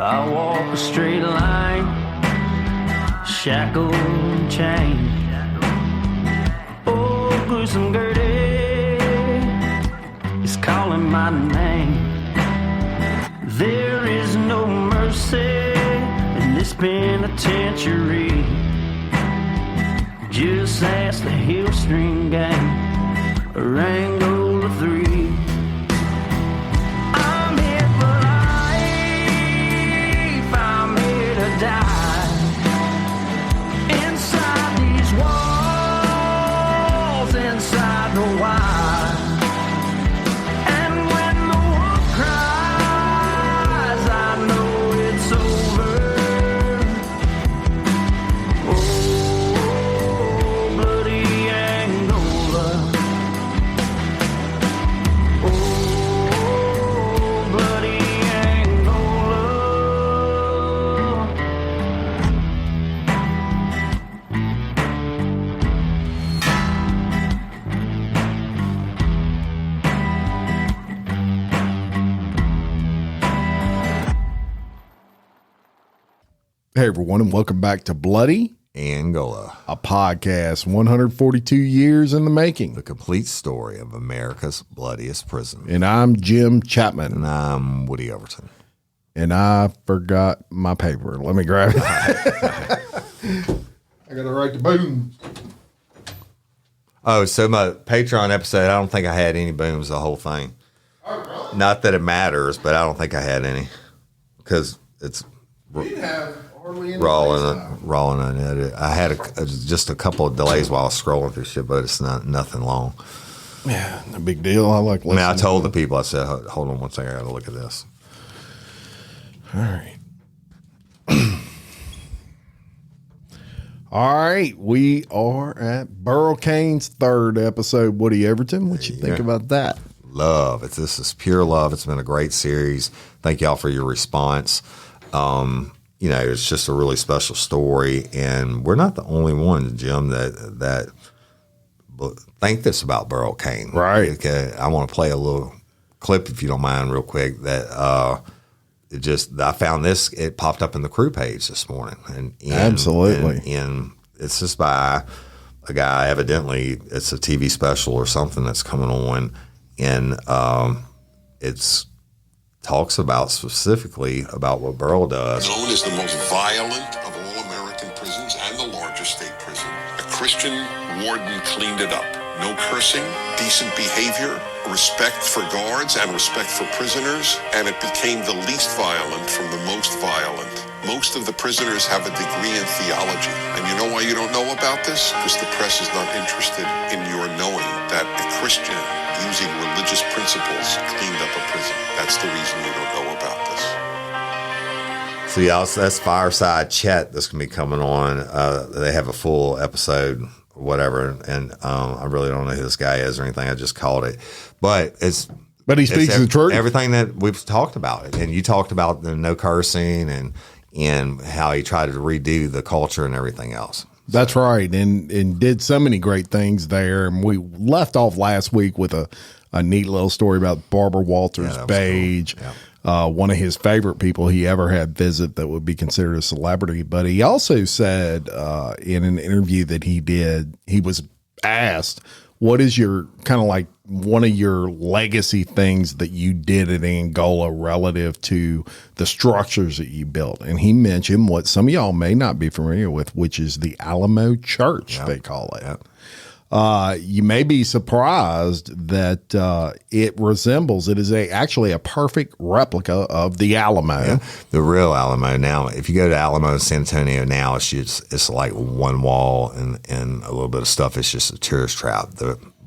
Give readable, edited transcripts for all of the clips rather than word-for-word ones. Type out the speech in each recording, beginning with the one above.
I walk a straight line, shackled and chained. Oh, gruesome Gertie is calling my name. There is no mercy in this penitentiary. Just ask the Hillstream gang or Angola 3. I'm here for life, I'm here to die. Inside these walls, inside the wire. And when the wolf cries, I know it's over. Oh, bloody Angola. Oh, bloody Angola. Hey, everyone, and welcome back to Bloody Angola, a podcast 142 years in the making. the complete story of America's bloodiest prison. And I'm Jim Chapman, And I'm Woody Overton. and I forgot my paper. Let me grab it. I got to write the boom. Oh, so my Patreon episode, I don't think I had any booms the whole thing. Oh, really? Not that it matters, but I don't think I had any because it's We didn't have hardly any raw place and now. raw and unedited. I had just a couple of delays while I was scrolling through shit, but it's nothing long. Yeah, no big deal. I like I mean, I listening told to the people, I said, hold on one second, I got to look at this. it. All right. All right, we are at Burl Cain's third episode. Woody Everton, what you think about that? Love. This is pure love. It's been a great series. Thank y'all for your response. It's just a really special story, and we're not the only ones, Jim, that think this about Burl Cain. Right. Okay, I want to play a little clip, if you don't mind, real quick. I found this. It popped up in the crew page this morning, and Absolutely. and it's just by a guy. Evidently, it's a TV special or something that's coming on, and it's talks about specifically about what Burl does. Known as the most violent of all American prisons and the largest state prison, a Christian warden cleaned it up. No cursing, decent behavior, respect for guards and respect for prisoners, and it became the least violent from the most violent. Most of the prisoners have a degree in theology. And you know why you don't know about this? Because the press is not interested in your knowing that a Christian using religious principles cleaned up a prison. That's the reason you don't know about this. So yeah, that's Fireside Chat that's going to be coming on. They have a full episode, or whatever, and I really don't know who this guy is or anything. I just called it, but he speaks the truth. Everything that we've talked about it, and you talked about the no cursing and how he tried to redo the culture and everything else. That's right, and did so many great things there. And we left off last week with a neat little story about Barbara Walters that was Page, cool. one of his favorite people he ever had visit that would be considered a celebrity. But he also said in an interview that he did, he was asked, what is your kind of like one of your legacy things that you did in Angola relative to the structures that you built? And he mentioned what some of y'all may not be familiar with, which is the Alamo Church, they call it. Yep. You may be surprised that it is actually a perfect replica of the Alamo. Yeah, the real Alamo. Now, if you go to Alamo in San Antonio now, it's like one wall and a little bit of stuff. It's just a tourist trap.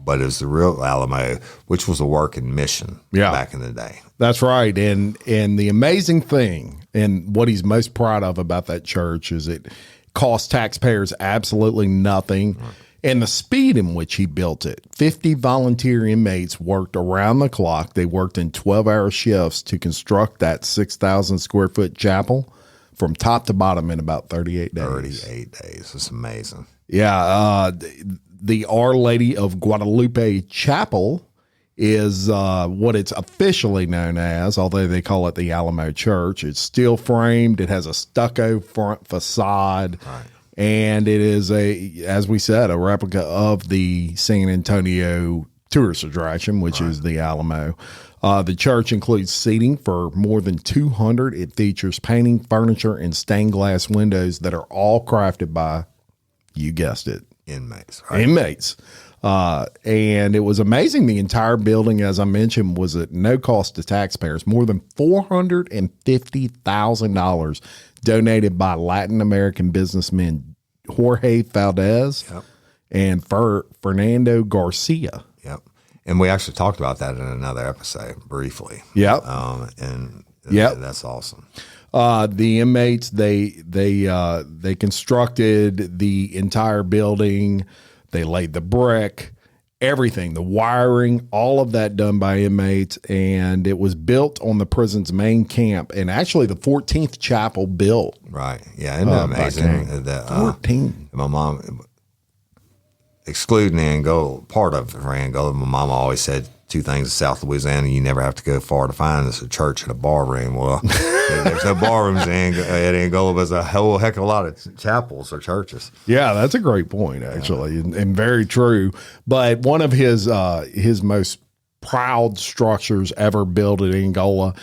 But it's the real Alamo, which was a working mission back in the day. That's right. And the amazing thing, and what he's most proud of about that church, is it cost taxpayers absolutely nothing. Right. And the speed in which he built it. 50 volunteer inmates worked around the clock. They worked in 12-hour shifts to construct that 6,000 square foot chapel from top to bottom in about 38 days. 38 days. It's amazing. Yeah. The Our Lady of Guadalupe Chapel is what it's officially known as, although they call it the Alamo Church. It's steel framed. It has a stucco front facade. Right. And it is as we said, a replica of the San Antonio tourist attraction, which is the Alamo. The church includes seating for more than 200. It features painting, furniture, and stained glass windows that are all crafted by, you guessed it, Inmates. Right? inmates. And it was amazing. The entire building, as I mentioned, was at no cost to taxpayers. More than $450,000 donated by Latin American businessmen Jorge Valdez and Fernando Garcia. Yep. And we actually talked about that in another episode briefly. Yep. And that's awesome. The inmates, they constructed the entire building. They laid the brick, everything, the wiring, all of that done by inmates. And it was built on the prison's main camp, and actually the 14th chapel built. Right. Yeah. Isn't that amazing? 14. My mom, excluding Angola, part of Angola, my mom always said two things in South Louisiana you never have to go far to find. Is a church and a bar room. Well, there's no bar rooms at Angola, but there's a whole heck of a lot of chapels or churches. Yeah, that's a great point, actually, and very true. But one of his most proud structures ever built in Angola,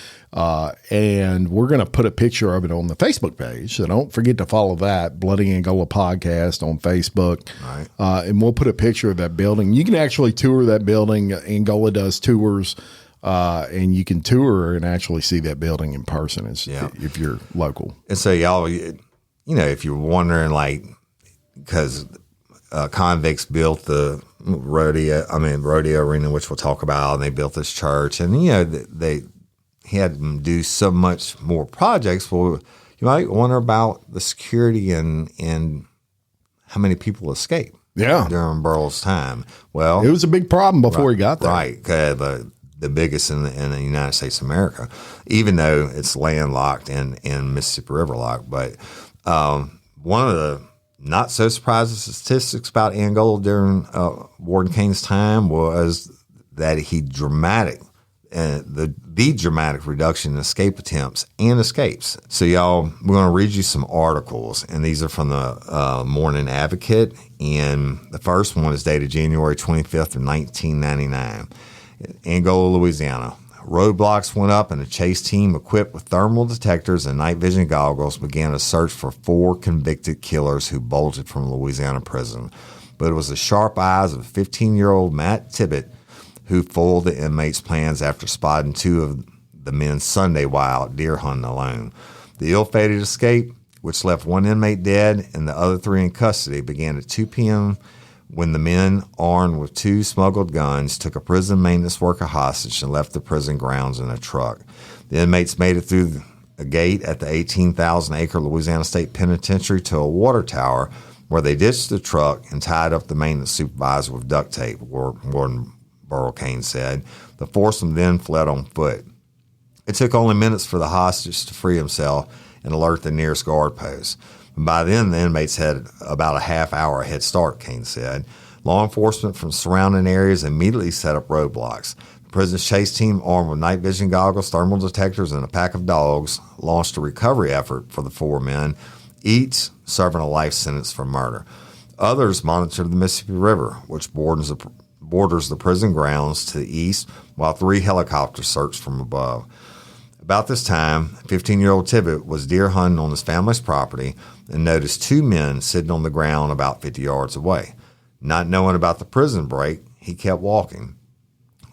and we're going to put a picture of it on the Facebook page, so don't forget to follow that, Bloody Angola Podcast on Facebook. Right. And we'll put a picture of that building. You can actually tour that building. Angola does tours, and you can tour and actually see that building in person if you're local. And so y'all, if you're wondering, like, because convicts built the rodeo arena, which we'll talk about, and they built this church, and they had them do so much more projects. Well, you might wonder about the security and how many people escaped. Yeah, during Burl's time. Well, it was a big problem before he got there. Right, the biggest in the United States of America, even though it's landlocked and Mississippi River locked. But one of the not so surprising statistics about Angola during Warden Cain's time was that the dramatic reduction in escape attempts and escapes. So y'all, we're going to read you some articles, and these are from the Morning Advocate, and the first one is dated January 25th of 1999. Angola, Louisiana. Roadblocks went up, and a chase team equipped with thermal detectors and night vision goggles began a search for 4 convicted killers who bolted from Louisiana prison. But it was the sharp eyes of 15-year-old Matt Tibbet who foiled the inmates' plans after spotting 2 of the men Sunday while out deer hunting alone. The ill-fated escape, which left 1 inmate dead and the other 3 in custody, began at 2 p.m. when the men, armed with 2 smuggled guns, took a prison maintenance worker hostage and left the prison grounds in a truck. The inmates made it through a gate at the 18,000-acre Louisiana State Penitentiary to a water tower, where they ditched the truck and tied up the maintenance supervisor with duct tape, Warden Burl Cain said. The foursome then fled on foot. It took only minutes for the hostage to free himself and alert the nearest guard post. By then, the inmates had about a half-hour head start, Cain said. Law enforcement from surrounding areas immediately set up roadblocks. The prison's chase team, armed with night vision goggles, thermal detectors, and a pack of dogs, launched a recovery effort for the 4 men, each serving a life sentence for murder. Others monitored the Mississippi River, which borders the prison grounds to the east, while 3 helicopters searched from above. About this time, 15-year-old Tibbet was deer hunting on his family's property and noticed 2 men sitting on the ground about 50 yards away. Not knowing about the prison break, he kept walking.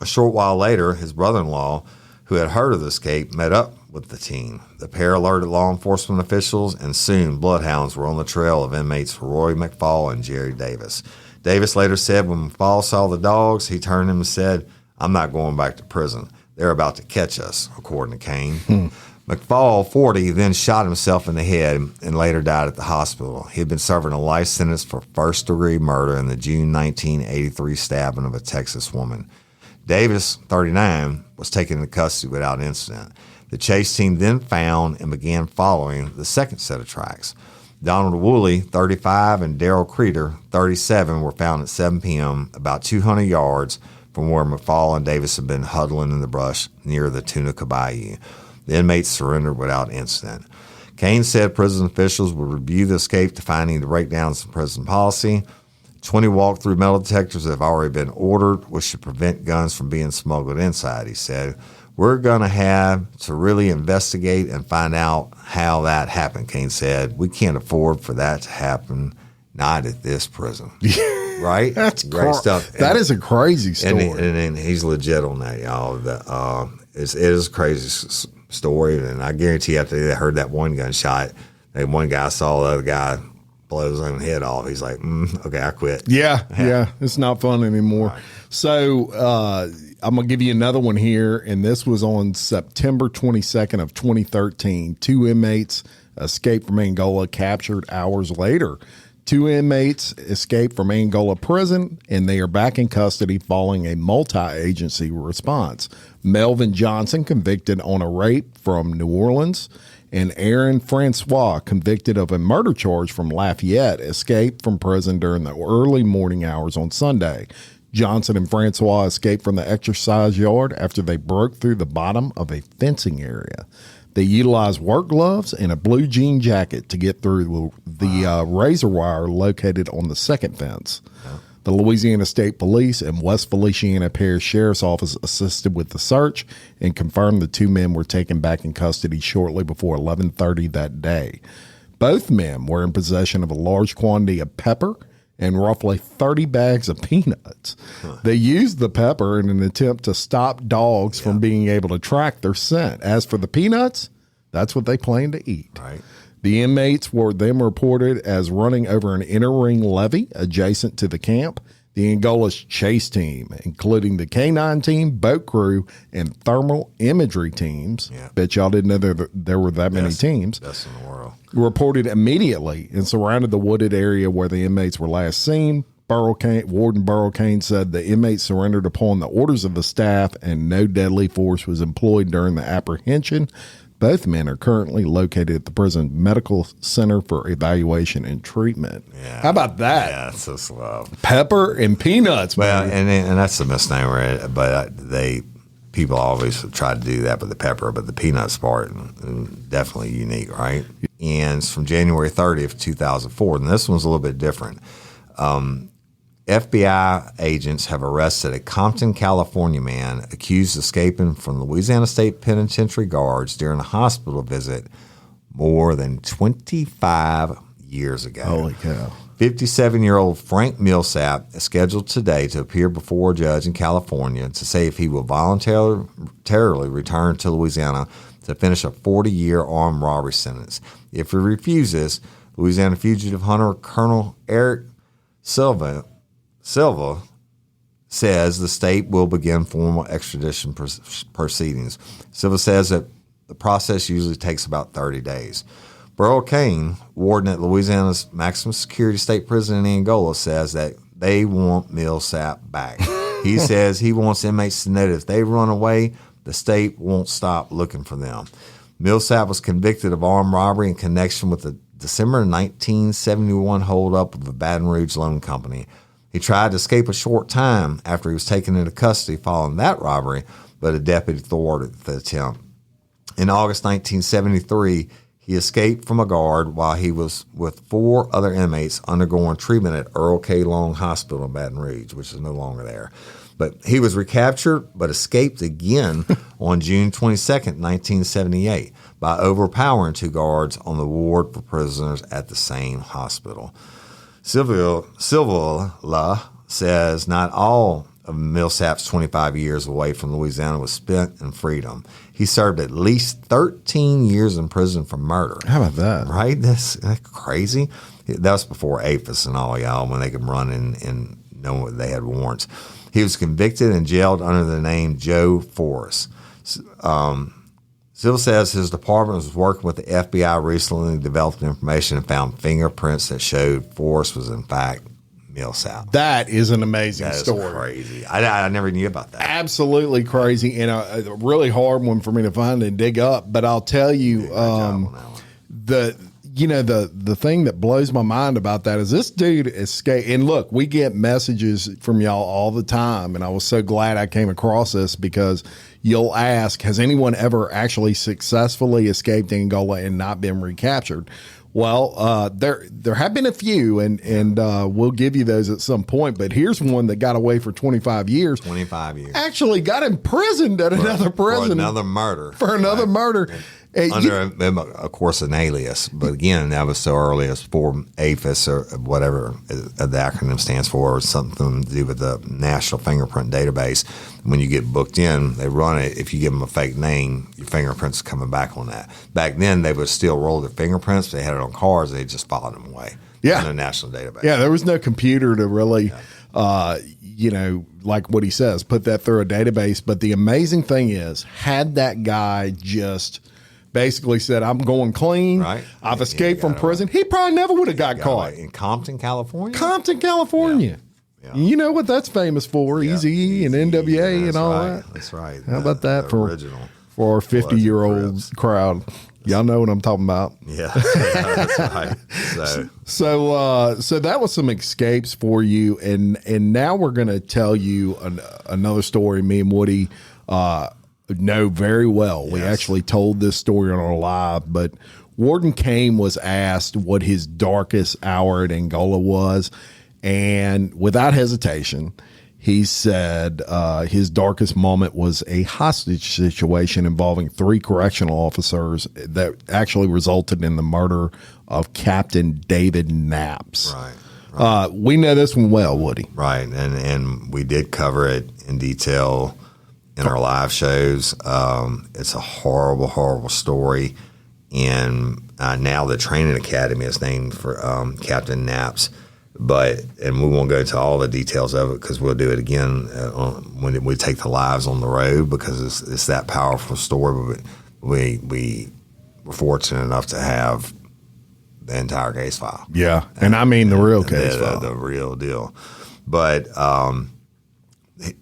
A short while later, his brother-in-law, who had heard of the escape, met up with the team. The pair alerted law enforcement officials, and soon bloodhounds were on the trail of inmates Roy McFall and Jerry Davis. Davis later said when McFall saw the dogs, he turned to him and said, "I'm not going back to prison. They're about to catch us," according to Cain. McFall, 40, then shot himself in the head and later died at the hospital. He had been serving a life sentence for first-degree murder in the June 1983 stabbing of a Texas woman. Davis, 39, was taken into custody without incident. The chase team then found and began following the second set of tracks. Donald Woolley, 35, and Daryl Creeder, 37, were found at 7 p.m., about 200 yards from where McFall and Davis had been huddling in the brush near the Tunica Bayou. The inmates surrendered without incident. Cain said prison officials would review the escape to find any breakdowns in prison policy. 20 walk-through metal detectors have already been ordered, which should prevent guns from being smuggled inside, he said. We're going to have to really investigate and find out how that happened, Cain said. We can't afford for that to happen, not at this prison. Right? That's great stuff. That is a crazy story. And he's legit on that, y'all. It is a crazy story, and I guarantee you after they heard that one gunshot, that one guy saw the other guy blow his own head off. He's like, okay, I quit. Yeah. It's not fun anymore. Right. So I'm going to give you another one here, and this was on September 22nd of 2013. 2 inmates escaped from Angola, captured hours later. 2 inmates escaped from Angola prison, and they are back in custody following a multi-agency response. Melvin Johnson, convicted on a rape from New Orleans, and Aaron Francois, convicted of a murder charge from Lafayette, escaped from prison during the early morning hours on Sunday. Johnson and Francois escaped from the exercise yard after they broke through the bottom of a fencing area. They utilized work gloves and a blue jean jacket to get through the razor wire located on the second fence. Yeah. The Louisiana State Police and West Feliciana Parish Sheriff's Office assisted with the search and confirmed the 2 men were taken back in custody shortly before 11:30 that day. Both men were in possession of a large quantity of pepper and roughly 30 bags of peanuts. They used the pepper in an attempt to stop dogs from being able to track their scent. As for the peanuts, that's what they planned to eat. Right. The inmates were then reported as running over an inner ring levee adjacent to the camp. The Angola's chase team, including the K-9 team, boat crew, and thermal imagery teams, bet y'all didn't know there were that many teams, best in the world, reported immediately and surrounded the wooded area where the inmates were last seen. Warden Burl Cain said the inmates surrendered upon the orders of the staff and no deadly force was employed during the apprehension. Both men are currently located at the prison medical center for evaluation and treatment. Yeah. How about that? Yeah, it's so slow. Pepper and peanuts. Well, man. and that's a misnomer, but people always try to do that with the pepper, but the peanuts part definitely unique, right? And it's from January 30th, 2004, and this one's a little bit different. FBI agents have arrested a Compton, California man accused of escaping from Louisiana State Penitentiary guards during a hospital visit more than 25 years ago. Holy cow. 57-year-old Frank Millsap is scheduled today to appear before a judge in California to say if he will voluntarily return to Louisiana to finish a 40-year armed robbery sentence. If he refuses, Louisiana fugitive hunter Colonel Eric Silva says the state will begin formal extradition proceedings. Silva says that the process usually takes about 30 days. Burl Cain, warden at Louisiana's maximum security state prison in Angola, says that they want Millsap back. He says he wants inmates to know that if they run away, the state won't stop looking for them. Millsap was convicted of armed robbery in connection with the December 1971 holdup of the Baton Rouge Loan Company. He tried to escape a short time after he was taken into custody following that robbery, but a deputy thwarted the attempt. In August 1973, he escaped from a guard while he was with 4 other inmates undergoing treatment at Burl Cain Hospital in Baton Rouge, which is no longer there. But he was recaptured but escaped again on June 22nd, 1978, by overpowering 2 guards on the ward for prisoners at the same hospital. Silva says not all of Millsap's 25 years away from Louisiana was spent in freedom. He served at least 13 years in prison for murder. How about that? Right? That's crazy. That was before APHIS and all, y'all, when they could run and know they had warrants. He was convicted and jailed under the name Joe Forrest. Silva says his department was working with the FBI recently, developed information and found fingerprints that showed Forrest was in fact Millsap. That is an amazing story. That is crazy. I never knew about that. Absolutely crazy, and a really hard one for me to find and dig up. But I'll tell you, the thing that blows my mind about that is this dude escaped. And look, we get messages from y'all all the time, and I was so glad I came across this because you'll ask, has anyone ever actually successfully escaped Angola and not been recaptured? Well, there have been a few, and we'll give you those at some point. But here's one that got away for 25 years. 25 years. Actually got imprisoned at another prison. For another murder. For another murder. Under, of course, an alias. But again, that was so early as for APHIS or whatever the acronym stands for, or something to do with the National Fingerprint Database. When you get booked in, they run it. If you give them a fake name, your fingerprints are coming back on that. Back then, they would still roll their fingerprints. They had it on cards. They just filed them away. Yeah. In the national database. Yeah, there was no computer to really, like what he says, put that through a database. But the amazing thing is, had that guy just basically said, I'm going clean, right. I've escaped from prison, he probably never would have got caught. In Compton, California? Compton, California. Yeah. You know what that's famous for, Eazy-E and NWA and all that. That's right. How about that for original. For our 50-year-old crowd? Y'all know what I'm talking about. Yeah, that's right. So that was some escapes for you, and now we're going to tell you another story. Me and Woody know very well. Yes. We actually told this story on our live, but Warden Cain was asked what his darkest hour at Angola was, and without hesitation, he said his darkest moment was a hostage situation involving 3 correctional officers that actually resulted in the murder of Captain David Knaps. Right. We know this one well, Woody. Right, and we did cover it in detail in our live shows. It's a horrible, horrible story. And now the training academy is named for Captain Knaps. And we won't go into all the details of it because we'll do it again when we take the lives on the road, because it's that powerful story. But we were fortunate enough to have the entire case file. Yeah, and I mean the real case file. The real deal. But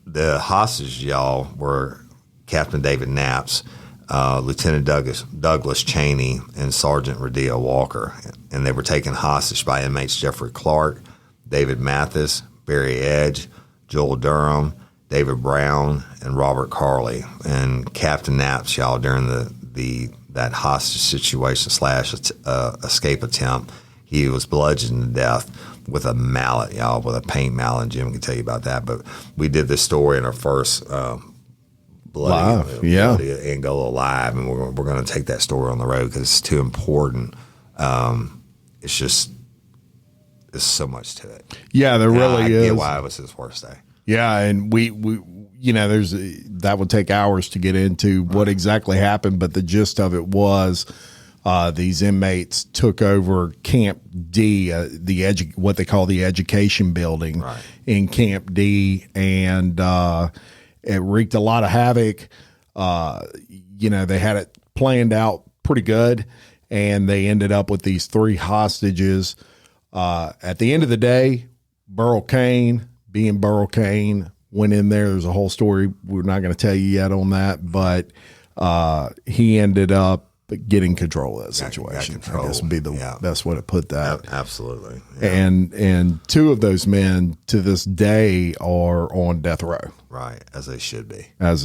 the hostages, y'all, were Captain David Knaps, Lieutenant Douglas Cheney, and Sergeant Radia Walker. And they were taken hostage by inmates Jeffrey Clark, David Mathis, Barry Edge, Joel Durham, David Brown, and Robert Carley. And Captain Knaps, y'all, during that hostage situation / escape attempt, he was bludgeoned to death with a mallet, y'all, with a paint mallet. Jim can tell you about that. But we did this story in our first bloody Angola Live, and we're going to take that story on the road because it's too important. It's so much to it. Yeah, there really is. I get why it was his worst day. Yeah, and we that would take hours to get into what exactly happened, but the gist of it was these inmates took over Camp D, what they call the education building in Camp D, and it wreaked a lot of havoc. They had it planned out pretty good, and they ended up with these 3 hostages. At the end of the day, Burl Cain, being Burl Cain, went in there. There's a whole story. We're not going to tell you yet on that, but he ended up getting control of that situation. I guess would be the best way to put that. Absolutely. Yeah. And 2 of those men to this day are on death row. Right, as they should be. Yeah.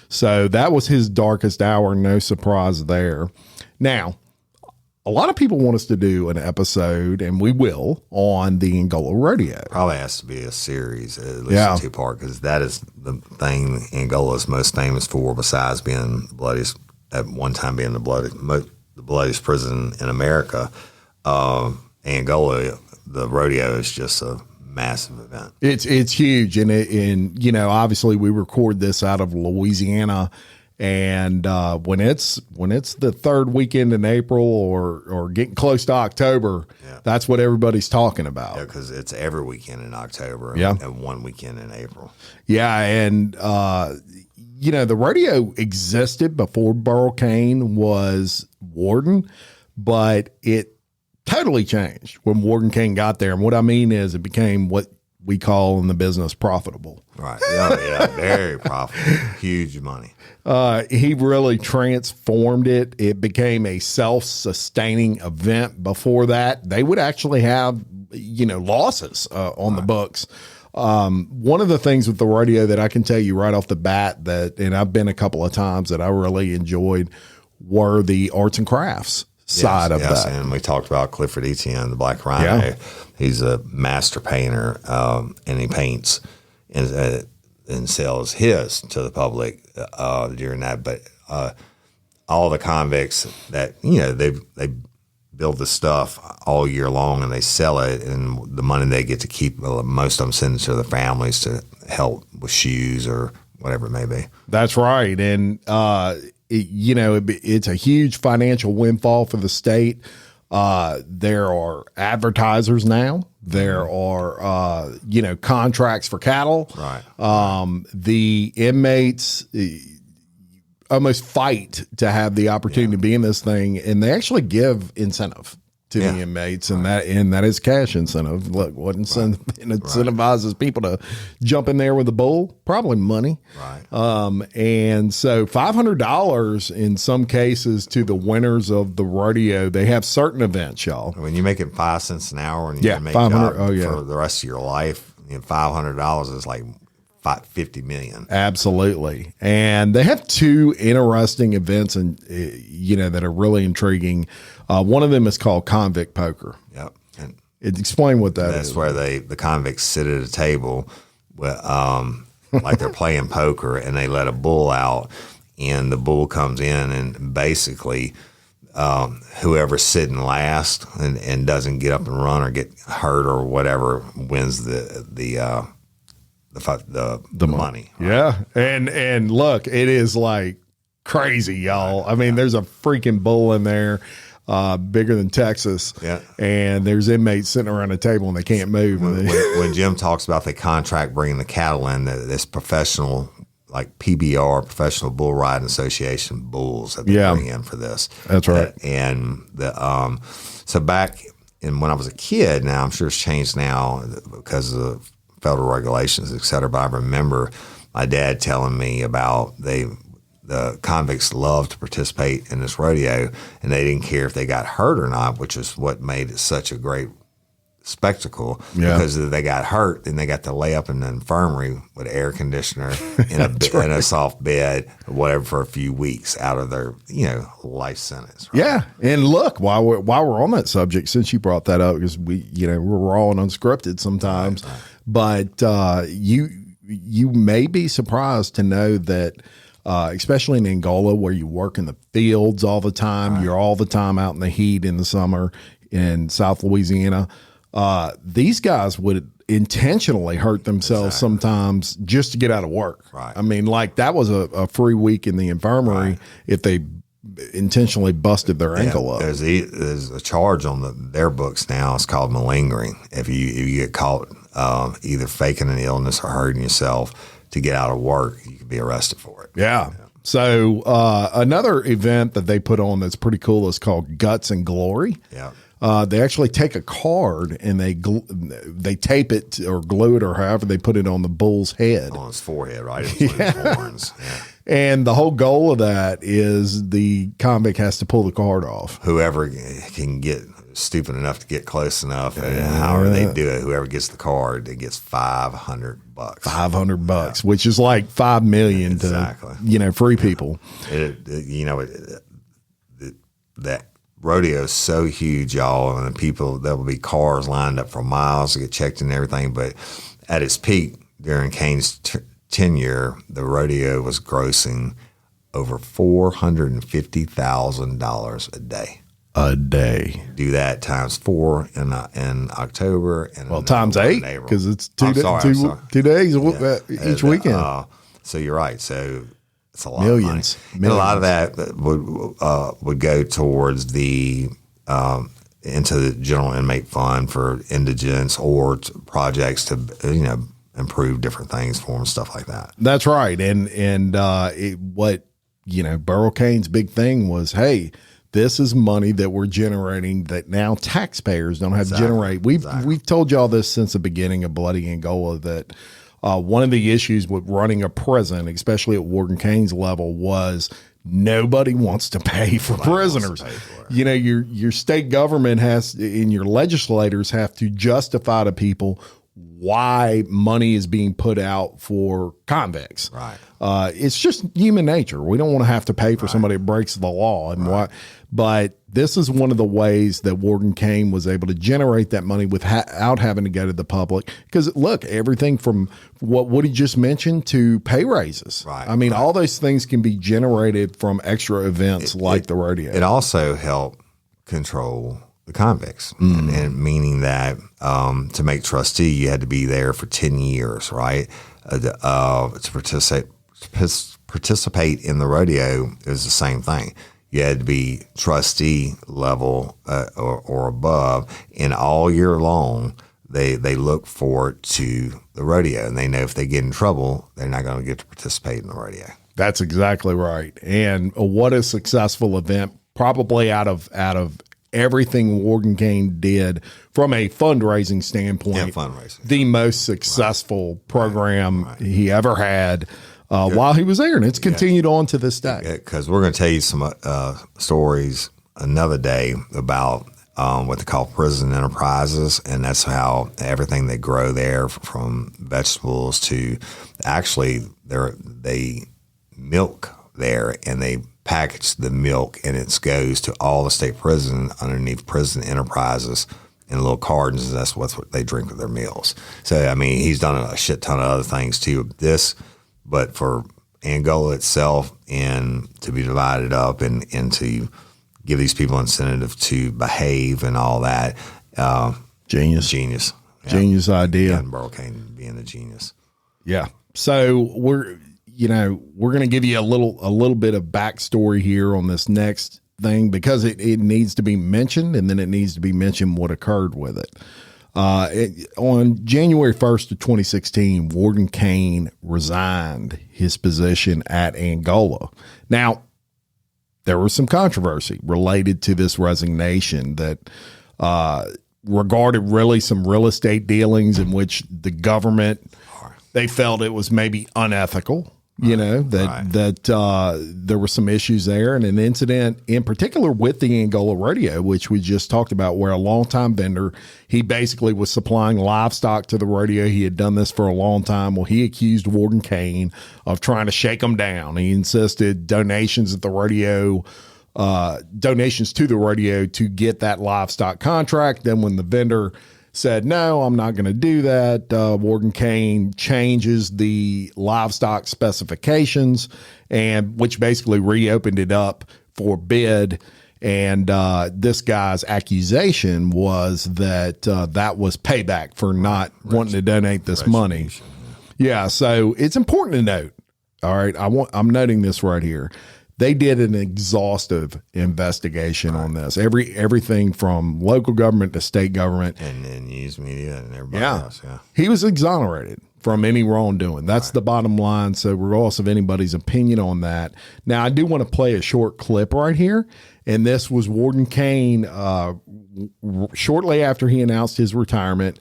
So that was his darkest hour. No surprise there. Now, a lot of people want us to do an episode, and we will, on the Angola rodeo. Probably has to be a series, at least a 2-part, because that is the thing Angola is most famous for, besides being the bloodiest, at one time being the bloodiest prison in America. Angola, the rodeo is just a massive event. It's huge, and obviously we record this out of Louisiana. And when it's the 3rd weekend in April or getting close to October, that's what everybody's talking about. Yeah, because it's every weekend in October and 1 weekend in April. Yeah, and the rodeo existed before Burl Cain was warden, but it totally changed when Warden Cain got there. And what I mean is it became what we call in the business profitable. Right. Oh, yeah. Very profitable. Huge money. He really transformed it. It became a self-sustaining event. Before that, they would actually have, losses on the books. One of the things with the rodeo that I can tell you right off the bat and I've been a couple of times, that I really enjoyed were the arts and crafts side of that. And we talked about Clifford Etienne, the Black Rhino. Yeah. He's a master painter, and he paints and sells his to the public during that. But all the convicts that they build the stuff all year long and they sell it, and the money they get to keep, most of them send it to their families to help with shoes or whatever it may be. That's right, and it's a huge financial windfall for the state. There are advertisers now. There are, contracts for cattle. Right. The inmates almost fight to have the opportunity to be in this thing, and they actually give incentive to the inmates, and that is cash incentive. Look, what incentivizes people to jump in there with a bull? Probably money. Right. And so $500 in some cases to the winners of the rodeo. They have certain events, y'all. When you're making 5 cents an hour and you make $500 for the rest of your life, $500 is like $50 million. Absolutely. And they have two interesting events, and that are really intriguing. One of them is called convict poker. Yep. And explain what that's is. Where the convicts sit at a table with, like they're playing poker, and they let a bull out, and the bull comes in, and basically whoever's sitting last and doesn't get up and run or get hurt or whatever wins the money. Right? Yeah. And look, it is like crazy, y'all. I mean, there's a freaking bull in there, bigger than Texas. Yeah. And there's inmates sitting around a table and they can't move. When Jim talks about the contract bringing the cattle in, this professional, like PBR, Professional Bull Riding Association bulls that they bring in for this. That's right. And so back when I was a kid, now I'm sure it's changed now because of federal regulations, et cetera. But I remember my dad telling me about the convicts loved to participate in this rodeo, and they didn't care if they got hurt or not, which is what made it such a great spectacle. Yeah. Because if they got hurt, then they got to lay up in the infirmary with air conditioner in a soft bed, or whatever, for a few weeks out of their life sentence. Right? Yeah, and look, while we're on that subject, since you brought that up, because we're raw and unscripted sometimes. Right. But you may be surprised to know that, especially in Angola, where you work in the fields all the time, you're all the time out in the heat in the summer in South Louisiana. These guys would intentionally hurt themselves sometimes just to get out of work. Right. I mean, like that was a free week in the infirmary if they intentionally busted their ankle up. There's a charge on their books now. It's called malingering. If you get caught either faking an illness or hurting yourself to get out of work, you can be arrested for it. Yeah. So another event that they put on that's pretty cool is called Guts and Glory. Yeah. They actually take a card and they tape it or glue it or however they put it on the bull's head. On his forehead, right? His horns. Yeah. And the whole goal of that is the convict has to pull the card off. Whoever can get stupid enough to get close enough, and however they do it, whoever gets the card, it gets $500. $500, which is like $5 million to free people. That rodeo is so huge, y'all, and there will be cars lined up for miles to get checked and everything. But at its peak during Cain's tenure, the rodeo was grossing over $450,000 a day. A day. Do that times 4 in October, and times 8 because it's 2 days each weekend. So you're right. So it's a lot. Millions. Of money. And a lot of that would go towards into the general inmate fund for indigents or projects to improve different things for them, stuff like that. That's right. And Burl Cain's big thing was, hey, this is money that we're generating that now taxpayers don't have to generate. We've told y'all this since the beginning of Bloody Angola that one of the issues with running a prison, especially at Warden Cain's level, was nobody wants to pay for prisoners. You know, your state government has, and your legislators have to justify to people why money is being put out for convicts. Right. It's just human nature. We don't want to have to pay for somebody that breaks the law. And but this is one of the ways that Warden Cain was able to generate that money without having to go to the public. Because look, everything from what Woody just mentioned to pay raises. Right. I mean, all those things can be generated from extra events like the rodeo. It also helped control the convicts, and meaning that to make trustee, you had to be there for 10 years, right? To participate in the rodeo is the same thing. You had to be trustee level or above, and all year long they look forward to the rodeo, and they know if they get in trouble, they're not going to get to participate in the rodeo. That's exactly right. And what a successful event, probably out of everything Warden Cain did from a fundraising standpoint, the most successful program he ever had while he was there. And it's continued on to this day. Because we're going to tell you some stories another day about what they call prison enterprises. And that's how everything they grow there, from vegetables to actually they milk there, and they package the milk, and it goes to all the state prison underneath prison enterprises in little cartons, and that's what they drink with their meals. So, I mean, he's done a shit ton of other things too, but for Angola itself, and to be divided up and to give these people incentive to behave and all that. Genius. Yeah. Genius idea. And Burl Cain being a genius. Yeah. So we're going to give you a little bit of backstory here on this next thing, because it needs to be mentioned, and then it needs to be mentioned what occurred with it. On January 1st of 2016, Warden Cain resigned his position at Angola. Now, there was some controversy related to this resignation that regarded really some real estate dealings in which the government, they felt it was maybe unethical. That there were some issues there, and an incident in particular with the Angola rodeo, which we just talked about, where a longtime vendor, he basically was supplying livestock to the rodeo. He had done this for a long time. Well, he accused Warden Cain of trying to shake him down. He insisted donations to the rodeo to get that livestock contract. Then when the vendor said, no, I'm not going to do that, Warden Cain changes the livestock specifications, and which basically reopened it up for bid. And this guy's accusation was that that was payback for not wanting to donate this money. Yeah, so it's important to note. All right, I'm noting this right here. They did an exhaustive investigation on this. Everything from local government to state government. And news media and everybody else. Yeah. He was exonerated from any wrongdoing. That's the bottom line. So regardless of anybody's opinion on that. Now, I do want to play a short clip right here. And this was Warden Cain shortly after he announced his retirement,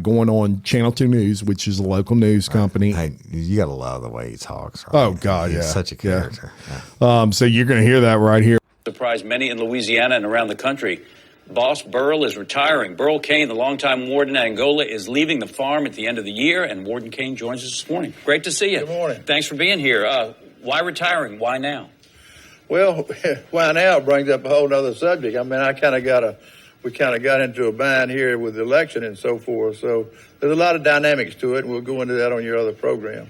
going on Channel 2 News, which is a local news company. Hey, you got to love the way he talks. Right? Oh, God, He's such a character. Yeah. So you're going to hear that right here. Surprised many in Louisiana and around the country. Boss Burl is retiring. Burl Cain, the longtime warden at Angola, is leaving the farm at the end of the year, and Warden Cain joins us this morning. Great to see you. Good morning. Thanks for being here. Why retiring? Why now? Well, why now brings up a whole other subject. I mean, we kind of got into a bind here with the election and so forth. So there's a lot of dynamics to it, and we'll go into that on your other program.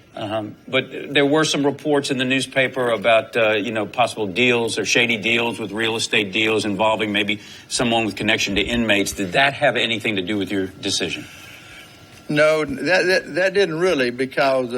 But there were some reports in the newspaper about, possible deals or shady deals with real estate deals involving maybe someone with connection to inmates. Did that have anything to do with your decision? No, that didn't really, because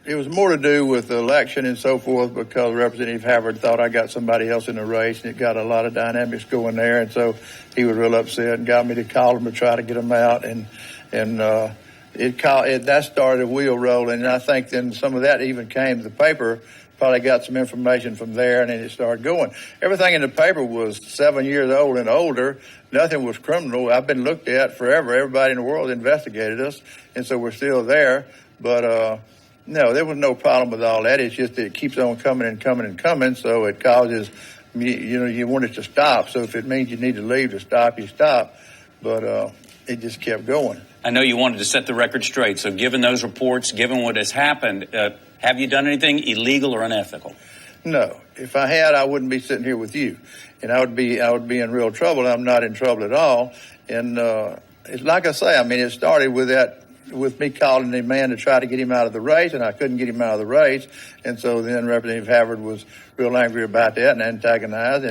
it was more to do with the election and so forth, because Representative Havard thought I got somebody else in the race, and it got a lot of dynamics going there. And so he was real upset and got me to call him to try to get him out. And that started a wheel rolling. And I think then some of that even came to the paper probably got some information from there, and then it started going. Everything in the paper was 7 years old and older. Nothing was criminal. I've been looked at forever. Everybody in the world investigated us, and so we're still there. But no, there was no problem with all that. It's just that it keeps on coming and coming and coming, so it causes, you want it to stop. So if it means you need to leave to stop, you stop. But it just kept going. I know you wanted to set the record straight. So given those reports, given what has happened, have you done anything illegal or unethical? No. If I had, I wouldn't be sitting here with you, and I would be in real trouble. I'm not in trouble at all. And it's like I say, I mean, it started with me calling the man to try to get him out of the race, and I couldn't get him out of the race. And so then Representative Havard was real angry about that and antagonized.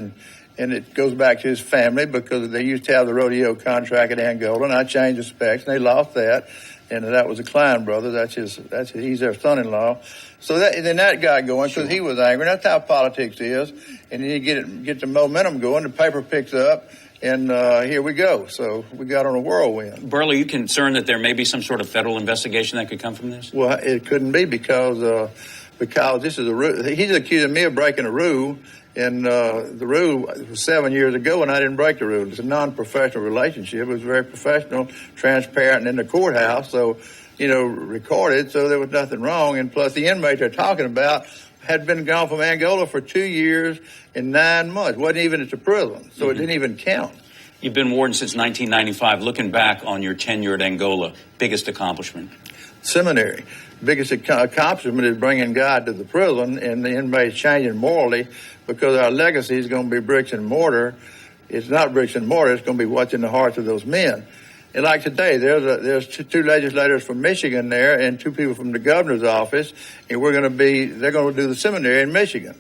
And it goes back to his family because they used to have the rodeo contract at Angola, and I changed the specs, and they lost that. And that was a Klein brother. He's their son-in-law. So then that got going because he was angry. And that's how politics is. And then you get the momentum going. The paper picks up, and here we go. So we got on a whirlwind. Burl, are you concerned that there may be some sort of federal investigation that could come from this? Well, it couldn't be because this is a rule. He's accusing me of breaking a rule. And the rule was 7 years ago, and I didn't break the rule. It's a non-professional relationship. It was very professional, transparent, and in the courthouse, so, recorded, so there was nothing wrong. And plus, the inmate they're talking about had been gone from Angola for 2 years and 9 months. Wasn't even at the prison, so it didn't even count. You've been warden since 1995. Looking back on your tenure at Angola, biggest accomplishment? Seminary. Biggest accomplishment is bringing God to the prison and the inmates changing morally, because our legacy is going to be bricks and mortar. It's not bricks and mortar. It's going to be what's in the hearts of those men. And like today, there's two legislators from Michigan there and 2 people from the governor's office, and they're going to do the seminary in Michigan.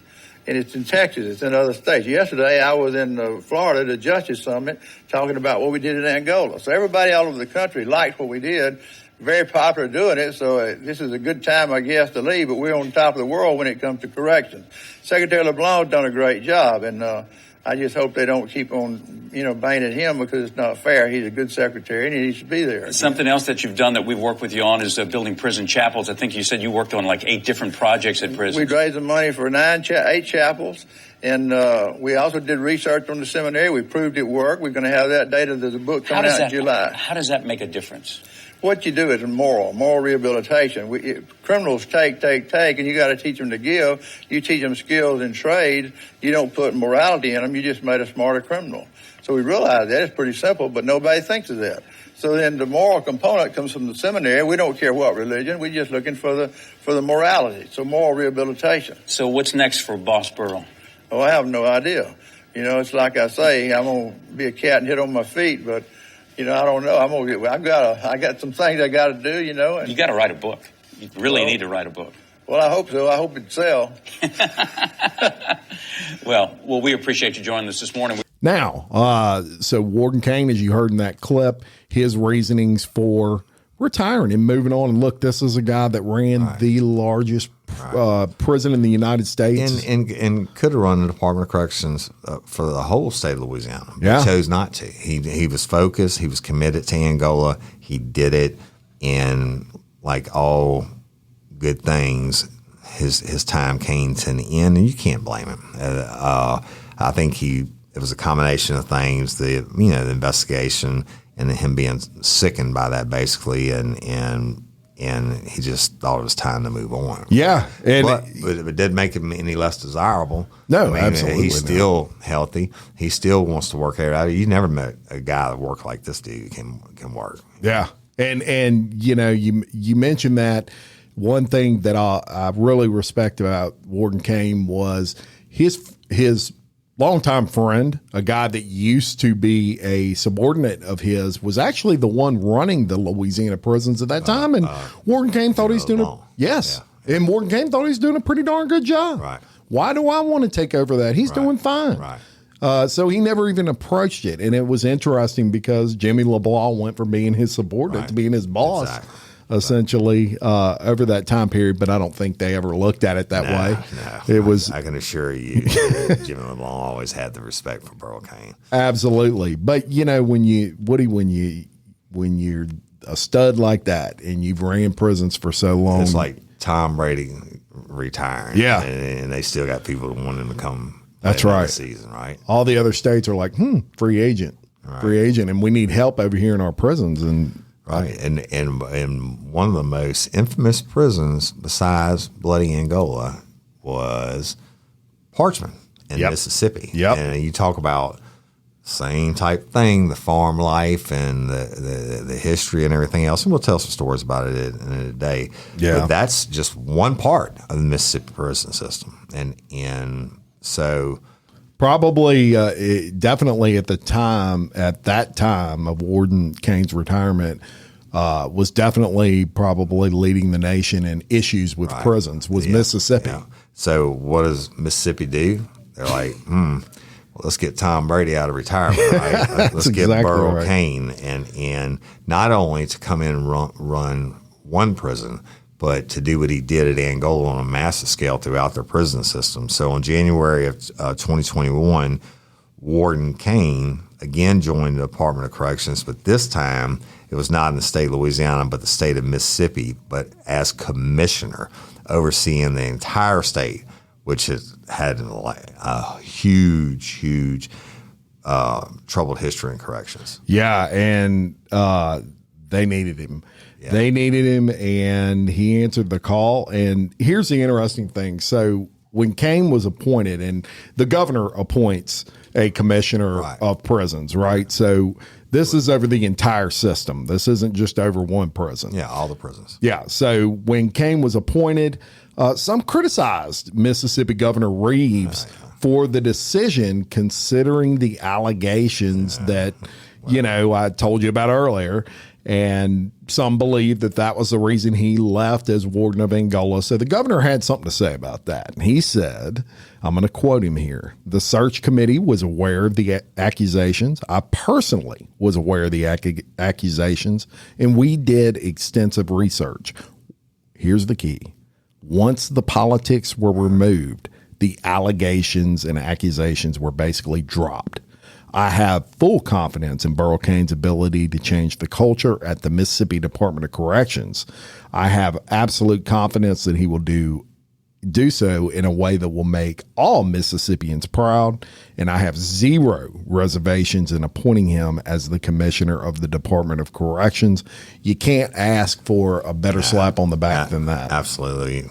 And it's in Texas. It's in other states. Yesterday, I was in Florida, the Justice Summit, talking about what we did in Angola. So everybody all over the country liked what we did. Very popular doing it, so this is a good time, I guess, to leave, but we're on top of the world when it comes to corrections. Secretary LeBlanc's done a great job, and I just hope they don't keep on, banging him because it's not fair. He's a good secretary, and he should be there. Something else that you've done that we've worked with you on is building prison chapels. I think you said you worked on like 8 different projects at prisons. We raised the money for 8 chapels, and we also did research on the seminary. We proved it worked. We're going to have that data. There's a book coming out in July. How does that make a difference? What you do is moral rehabilitation. Criminals take, and you got to teach them to give. You teach them skills and trades. You don't put morality in them. You just made a smarter criminal. So we realize that it's pretty simple, but nobody thinks of that. So then the moral component comes from the seminary. We don't care what religion. We're just looking for the morality. So moral rehabilitation. So what's next for Boss Burl? Oh, I have no idea. It's like I say, I'm gonna be a cat and hit on my feet, but. I don't know. I got some things I got to do, And, you got to write a book. You really need to write a book. Well, I hope so. I hope it'd sell. Well, we appreciate you joining us this morning. Now, so Warden Cain, as you heard in that clip, his reasonings for retiring and moving on. And look, this is a guy that ran the largest prison in the United States, and could have run the Department of Corrections for the whole state of Louisiana. But he chose not to. He was focused. He was committed to Angola. He did it, and like all good things, his time came to an end, and you can't blame him. I think it was a combination of things. The investigation and him being sickened by that basically, and he just thought it was time to move on. Yeah. But it didn't make him any less desirable. No, absolutely. He's still healthy. He still wants to work out. You never met a guy that worked like this dude can work. Yeah. And you mentioned that one thing that I really respect about Warden Cain was his longtime friend, a guy that used to be a subordinate of his, was actually the one running the Louisiana prisons at that time. And Warden Cain thought he's doing and Warden Cain thought he's doing a pretty darn good job. Right. Why do I want to take over that? He's doing fine. Right. So he never even approached it. And it was interesting because Jimmy LeBlanc went from being his subordinate to being his boss. Exactly. Essentially, over that time period, but I don't think they ever looked at it that way. No, it was. I can assure you, Jimmy LeBlanc always had the respect for Burl Cain. Absolutely, but when you're a stud like that and you've ran prisons for so long, It's like Tom Brady retiring. Yeah. And they still got people that want him to come. That's play right. This season, right? All the other states are like, free agent, and we need help over here in our prisons. And right, and one of the most infamous prisons besides Bloody Angola was Parchman in Mississippi. Yep. And you talk about same type thing, the farm life and the history and everything else. And we'll tell some stories about it in a day. Yeah. But that's just one part of the Mississippi prison system. And so probably, definitely at that time of Warden Cain's retirement, was definitely probably leading the nation in issues with prisons was Mississippi. Yeah. So what does Mississippi do? They're like, well, let's get Tom Brady out of retirement, right? Let's get exactly Burl right. Cain, and not only to come in and run one prison, but to do what he did at Angola on a massive scale throughout their prison system. So in January of 2021, Warden Cain again joined the Department of Corrections, but this time it was not in the state of Louisiana, but the state of Mississippi, but as commissioner, overseeing the entire state, which has had a huge troubled history in corrections. Yeah, and they needed him. Yeah. They needed him, and he answered the call. And here's the interesting thing. So when Cain was appointed, and the governor appoints a commissioner of prisons, right? So this is over the entire system. This isn't just over one prison. Yeah, all the prisons. Yeah. So when Cain was appointed, some criticized Mississippi Governor Reeves for the decision, considering the allegations that, I told you about earlier. And some believe that was the reason he left as warden of Angola. So the governor had something to say about that. And he said, I'm going to quote him here, "The search committee was aware of the accusations. I personally was aware of the accusations, and we did extensive research. Here's the key. Once the politics were removed, the allegations and accusations were basically dropped. I have full confidence in Burl Cain's ability to change the culture at the Mississippi Department of Corrections. I have absolute confidence that he will do so in a way that will make all Mississippians proud, and I have zero reservations in appointing him as the commissioner of the Department of Corrections." You can't ask for a better slap on the back than that. Absolutely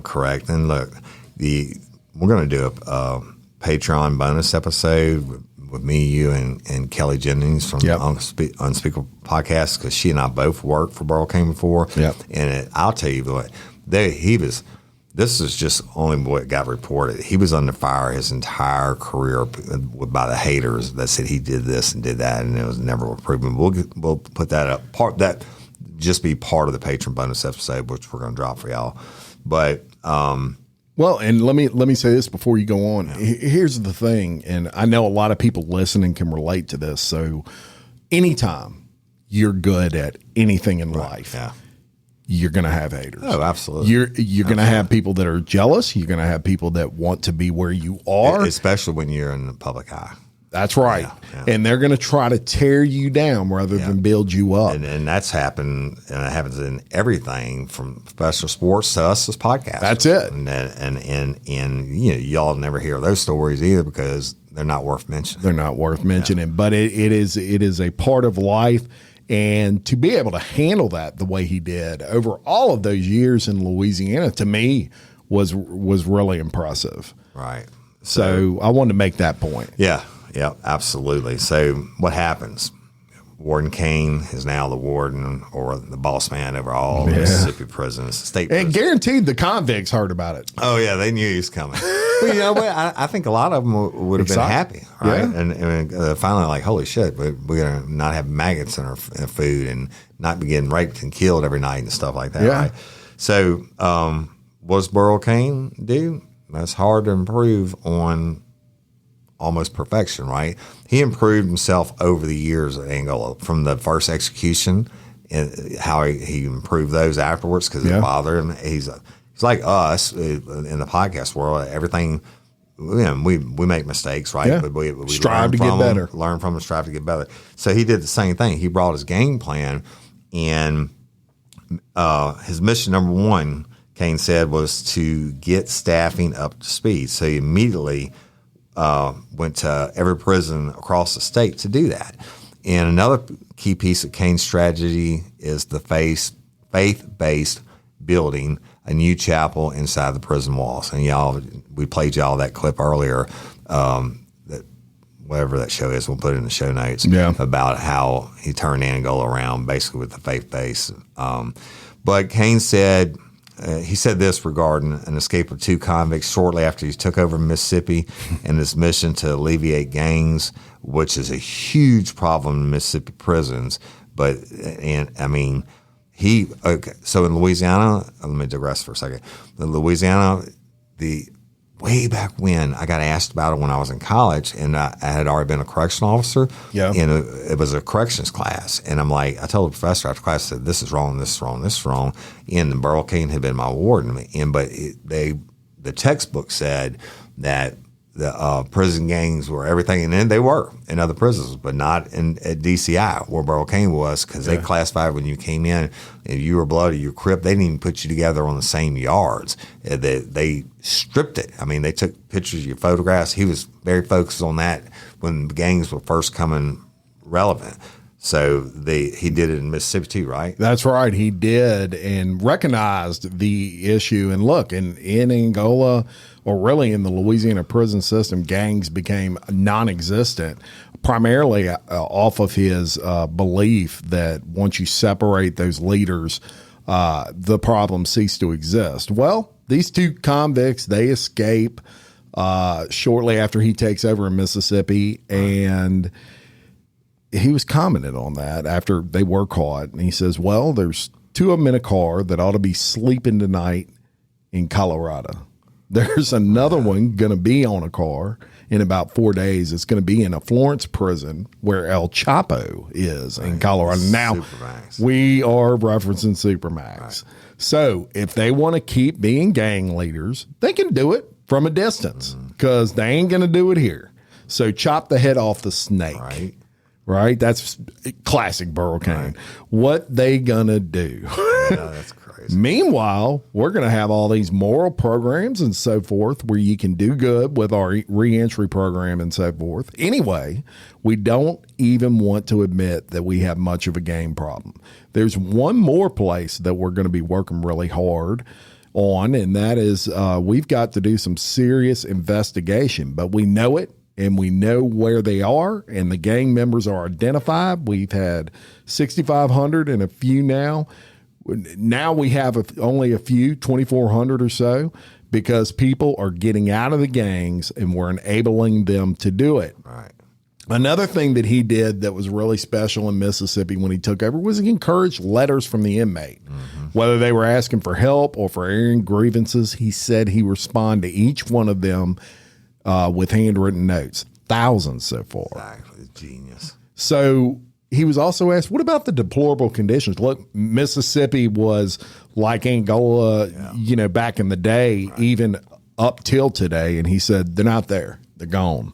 correct. And look, we're going to do a Patreon bonus episode with me, you, and Kelly Jennings from Unspeakable Podcast, because she and I both worked for Burl Cain before. Yep. And I'll tell you what, this is just only what got reported. He was under fire his entire career by the haters that said he did this and did that, and it was never proven. We'll put that up. That just be part of the Patreon bonus episode, which we're going to drop for y'all. But well, and let me say this before you go on. Here's the thing, and I know a lot of people listening can relate to this. So anytime you're good at anything in life, you're going to have haters. Oh, absolutely. You're going to have people that are jealous. You're going to have people that want to be where you are. Especially when you're in the public eye. That's right. Yeah. And they're going to try to tear you down rather than build you up. And that's happened, and it happens in everything from professional sports to us as podcasters. That's it. And y'all never hear those stories either because they're not worth mentioning. They're not worth mentioning, but it is a part of life. And to be able to handle that the way he did over all of those years in Louisiana, to me, was really impressive. Right. So I wanted to make that point. Yeah, absolutely. So what happens? Warden Cain is now the warden or the boss man over all Mississippi prisons, state prisons. And guaranteed the convicts heard about it. Oh, yeah, they knew he was coming. Well, you know what? I think a lot of them would have been happy, right? Yeah. And finally, like, holy shit, we're going to not have maggots in our food and not be getting raped and killed every night and stuff like that, right? So what does Burl Cain do? That's hard to improve on almost perfection, right? He improved himself over the years at Angola from the first execution and how he improved those afterwards because it bothered him. He's like us in the podcast world. Everything, we make mistakes, right? Yeah. But we strive to get better. Learn from them, strive to get better. So he did the same thing. He brought his game plan, and his mission number one Cain said, was to get staffing up to speed. So he immediately went to every prison across the state to do that. And another key piece of Cain's strategy is the faith-based building a new chapel inside the prison walls. And we played y'all that clip earlier, that whatever that show is, we'll put it in the show notes, about how he turned Angola around basically with the faith base. But Cain said, he said this regarding an escape of 2 convicts shortly after he took over Mississippi and his mission to alleviate gangs, which is a huge problem in Mississippi prisons. So in Louisiana, let me digress for a second. In Louisiana, way back when, I got asked about it when I was in college, and I had already been a correctional officer. Yeah. And it was a corrections class. And I'm like, I told the professor after class, I said, this is wrong, this is wrong, this is wrong. And Burl Cain had been my warden. But the textbook said that the prison gangs were everything, and then they were in other prisons, but not at DCI where Burl Cain was, because they classified when you came in, if you were blood or you were Crip, they didn't even put you together on the same yards. They stripped it. I mean, they took pictures of your photographs. He was very focused on that when the gangs were first coming relevant. So he did it in Mississippi too, right? That's right. He did, and recognized the issue. And look, in Angola, or really in the Louisiana prison system, gangs became non-existent, primarily off of his belief that once you separate those leaders, the problem ceased to exist. Well, these 2 convicts, they escape shortly after he takes over in Mississippi, and he was commented on that after they were caught. And he says, well, there's 2 of them in a car that ought to be sleeping tonight in Colorado. There's another one going to be on a car in about 4 days. It's going to be in a Florence prison where El Chapo is in Colorado. Now, Supermax. We are referencing Supermax. Right. So if they want to keep being gang leaders, they can do it from a distance, because they ain't going to do it here. So chop the head off the snake. Right? That's classic Burl Cain. Right. What they gonna do? That's crazy. Meanwhile, we're gonna have all these moral programs and so forth where you can do good with our reentry program and so forth. Anyway, we don't even want to admit that we have much of a gang problem. There's one more place that we're going to be working really hard on, and that is we've got to do some serious investigation, but we know it. And we know where they are, and the gang members are identified. We've had 6,500 and a few now. Now we have only a few, 2,400 or so, because people are getting out of the gangs, and we're enabling them to do it. Right. Another thing that he did that was really special in Mississippi when he took over was he encouraged letters from the inmate. Whether they were asking for help or for airing grievances, he said he responded to each one of them with handwritten notes, thousands so far. Exactly, genius. So he was also asked, what about the deplorable conditions? Look, Mississippi was like Angola, back in the day, even up till today. And he said, they're not there. They're gone.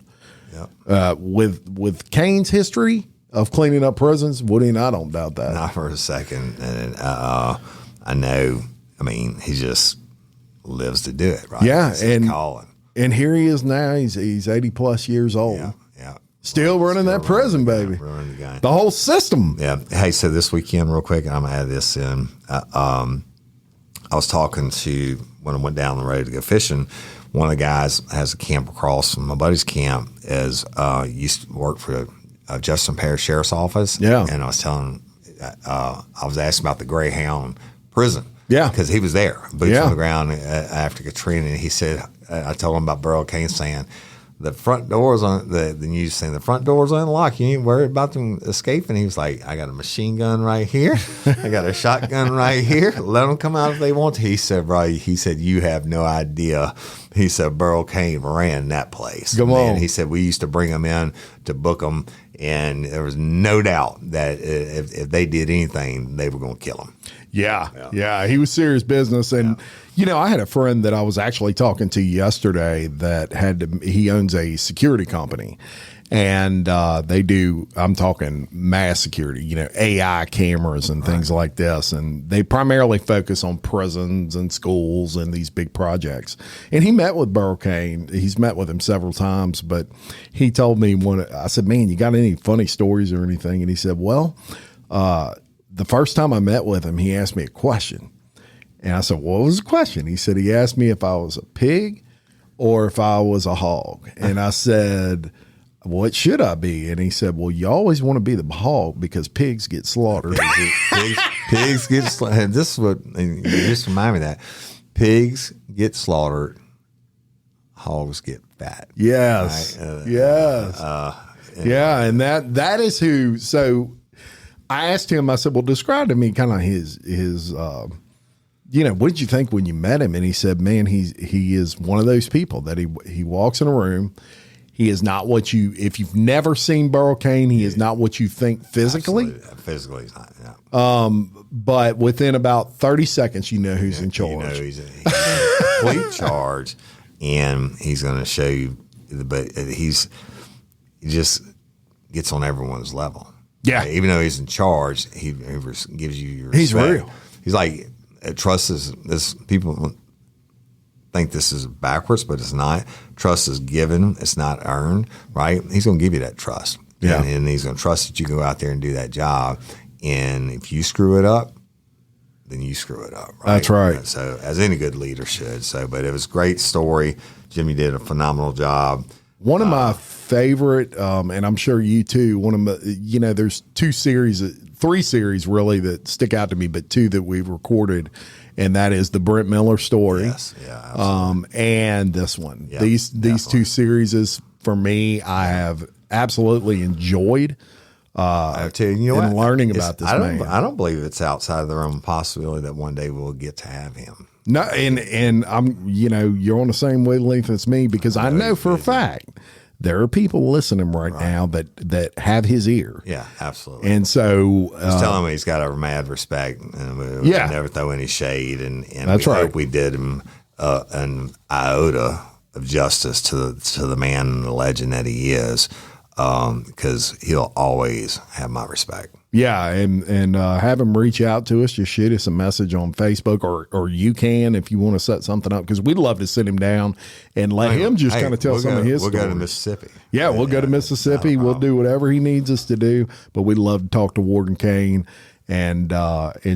Yep. With Cain's history of cleaning up prisons, Woody and I don't doubt that. Not for a second. And I know, he just lives to do it, right? Yeah. And here he is now. He's 80 plus years old. Yeah. Still running that prison, baby. Running the game. The whole system. Yeah. Hey, so this weekend, real quick, I'm going to add this in. I was talking to, when I went down the road to go fishing, one of the guys has a camp across from my buddy's camp, used to work for Jefferson Parish Sheriff's Office. Yeah. And I was telling I was asking about the Greyhound prison. Yeah. Because he was there, boots on the ground after Katrina. And he said, I told him about Burl Cain saying, the front doors on the news saying the front doors unlocked. You ain't worried about them escaping. He was like, I got a machine gun right here. I got a shotgun right here. Let them come out if they want to. He said, you have no idea. He said, Burl Cain ran that place. Come on. He said, we used to bring them in to book them. And there was no doubt that if they did anything, they were going to kill him. Yeah. He was serious business. And, I had a friend that I was actually talking to yesterday that he owns a security company. And they do, I'm talking mass security, you know, AI cameras and things like this. And they primarily focus on prisons and schools and these big projects. And he met with Burl Cain. He's met with him several times, but he told me I said, man, you got any funny stories or anything? And he said, well, the first time I met with him, he asked me a question. And I said, what was the question? He said, he asked me if I was a pig or if I was a hog. And I said, what should I be? And he said, well, you always want to be the hog because pigs get slaughtered. Pigs get slaughtered. And this is what, and you just remind me of that. Pigs get slaughtered. Hogs get fat. Yes. Right? Yes. Yeah. And that is who. So I asked him, I said, well, describe to me kind of his you know, what did you think when you met him? And he said, man, he is one of those people that he walks in a room. He is not what if you've never seen Burl Cain, he is not what you think physically. Absolutely. Physically, he's not. Yeah. But within about 30 seconds, you know who's in charge. You know he's in complete charge, and he's going to show you. But he just gets on everyone's level. Yeah. Right? Even though he's in charge, he gives you your respect. He's real. He's like, trust is this. People think this is backwards, but it's not. Trust is given; it's not earned. Right? He's going to give you that trust, and he's going to trust that you go out there and do that job. And if you screw it up, then you screw it up. Right? That's right. So, as any good leader should. So, but it was a great story. Jimmy did a phenomenal job. One of my favorite, and I'm sure you too. One of my, you know, there's 3 series really that stick out to me, but 2 that we've recorded, and that is the Brent Miller story. Yes, yeah, absolutely. And this one. Yep, these definitely. 2 series for me, I have absolutely enjoyed. I tell you, you know in what? learning about this man. I don't believe it's outside of the realm of possibility that one day we'll get to have him. No, and I'm, you know, you're on the same wavelength as me because I know for a fact there are people listening right now that have his ear. Yeah, absolutely. And so Just tell him he's got our mad respect, and we never throw any shade, and that's we right. hope we did him an iota of justice to the man and the legend that he is, because he'll always have my respect. Yeah, and have him reach out to us. Just shoot us a message on Facebook, or you can if you want to set something up, because we'd love to sit him down and let him just kind of tell some of his stories. We'll go to Mississippi. Yeah, we'll go to Mississippi. We'll do whatever he needs us to do, but we'd love to talk to Warden Cain and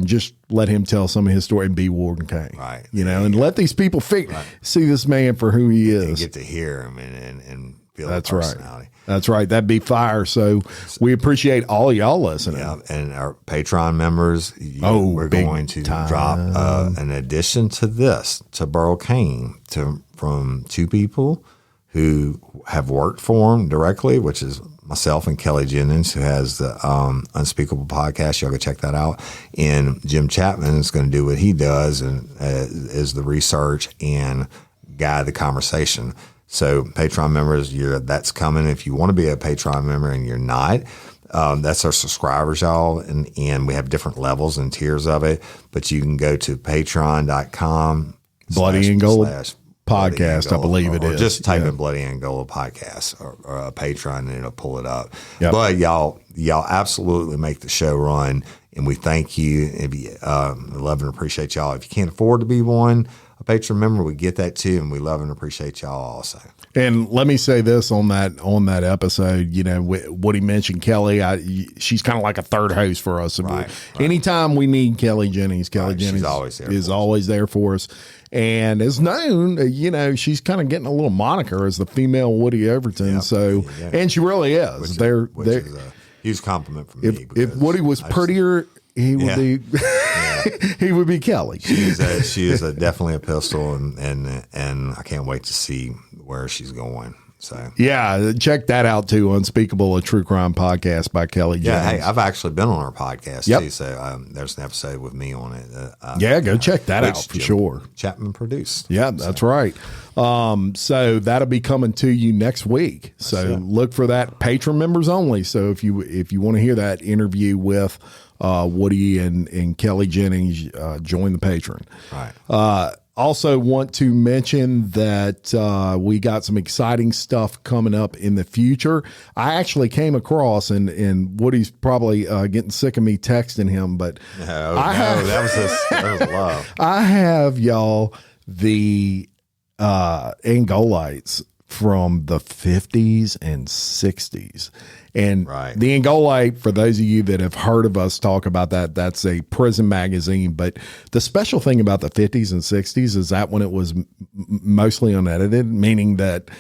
just let him tell some of his story and be Warden Cain. Right. You know, and let these people see this man for who he is. And get to hear him and feel That's the personality. right. That's right. That'd be fire. So we appreciate all of y'all listening. Yeah, and our Patreon members, we're going to drop an addition to this, to Burl Cain, from 2 people who have worked for him directly, which is myself and Kelly Jennings, who has the Unspeakable podcast. Y'all go check that out. And Jim Chapman is going to do what he does, and is the research and guide the conversation. So Patreon members, that's coming. If you want to be a Patreon member and you're not, that's our subscribers, y'all. And we have different levels and tiers of it, but you can go to patreon.com Bloody Angola podcast, I believe it is. Or just type in Bloody Angola podcast or a Patreon and it'll pull it up. Yep. But y'all absolutely make the show run. And we thank you. If you love and appreciate y'all. If you can't afford to be a patron member, we get that too, and we love and appreciate y'all also. And let me say this on that episode, you know, what he mentioned, Kelly, she's kind of like a third host for us. Right. Anytime we need Kelly Jennings, Jennings is always there for us. And is known, you know, she's kind of getting a little moniker as the female Woody Overton. Yep. And she really is. Which is a huge compliment from me. If Woody was prettier, he would be he would be Kelly. She is definitely a pistol, and I can't wait to see where she's going. So yeah, check that out too. Unspeakable, a true crime podcast by Kelly Jennings. Yeah, hey, I've actually been on her podcast too. So there's an episode with me on it. Go check that out for sure. Chapman produced. Yeah, that's right. So that'll be coming to you next week. So look for that. Patron members only. So if you want to hear that interview with Woody and Kelly Jennings, join the Patron. Right. Also want to mention that we got some exciting stuff coming up in the future. I actually came across, and Woody's probably getting sick of me texting him, but that was love. I have, y'all, the Angolites from the 50s and 60s. And the Angolite, for those of you that have heard of us talk about that, that's a prison magazine. But the special thing about the 50s and 60s is that when it was mostly unedited, meaning that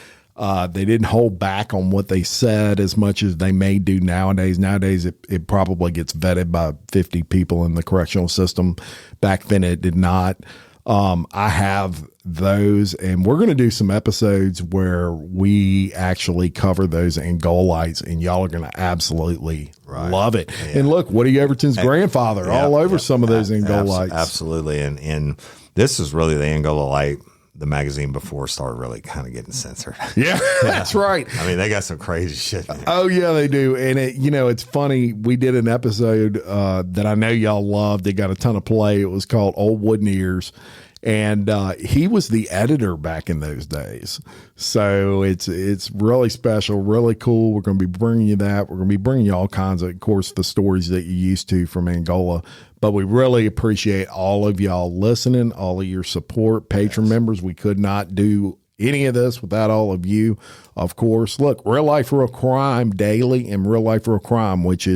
they didn't hold back on what they said as much as they may do nowadays. Nowadays, it probably gets vetted by 50 people in the correctional system. Back then, it did not. I have those, and we're going to do some episodes where we actually cover those Angolites, and y'all are going to absolutely love it. Yeah. And look, Woody Everton's grandfather all over some of those Angolites. Absolutely. And this is really the Angolite, the magazine before it started really kind of getting censored. Yeah, that's right. I mean, they got some crazy shit, man. Oh yeah, they do. And it's funny. We did an episode that I know y'all loved. It got a ton of play. It was called Old Wooden Ears. And he was the editor back in those days. So it's really special, really cool. We're going to be bringing you that. We're going to be bringing you all kinds of course, the stories that you're used to from Angola. But we really appreciate all of y'all listening, all of your support, patron members. We could not do any of this without all of you, of course. Look, Real Life, Real Crime Daily and Real Life, Real Crime, which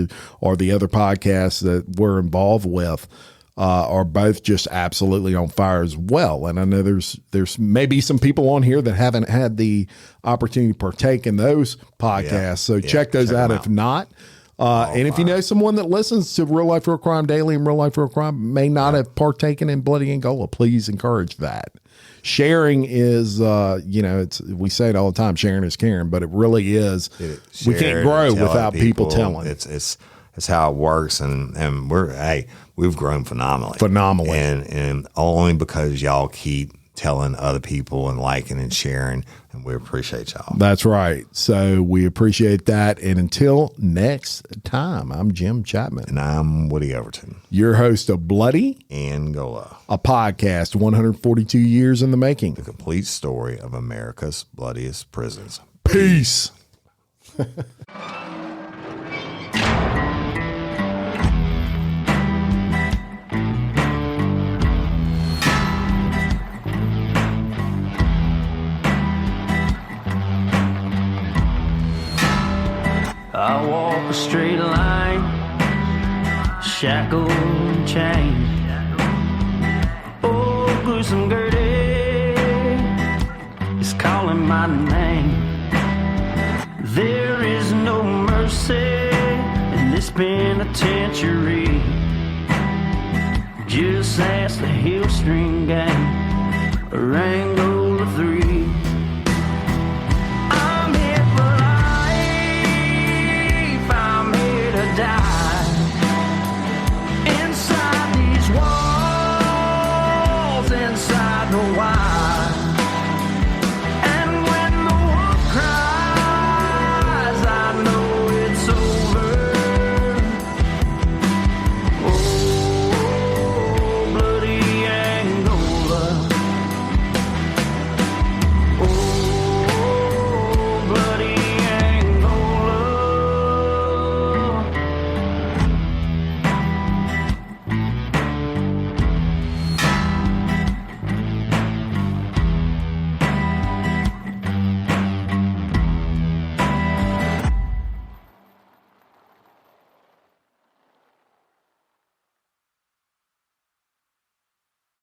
are the other podcasts that we're involved with, are both just absolutely on fire as well. And I know there's maybe some people on here that haven't had the opportunity to partake in those podcasts. So check those out if not. And if you know someone that listens to Real Life, Real Crime Daily and Real Life, Real Crime may not have partaken in Bloody Angola, please encourage that. Sharing is, we say it all the time, sharing is caring, but it really is. We can't grow without people telling. It's how it works. And we've grown phenomenally. And only because y'all keep telling other people and liking and sharing, and we appreciate y'all. That's right. So we appreciate that. And until next time, I'm Jim Chapman. And I'm Woody Everton, your host of Bloody Angola, a podcast 142 years in the making. The complete story of America's bloodiest prisons. Peace. I walk a straight line, shackled and chained. Oh, gruesome Gertie is calling my name. There is no mercy in this penitentiary. Just ask the Hill String Gang or Angola 3.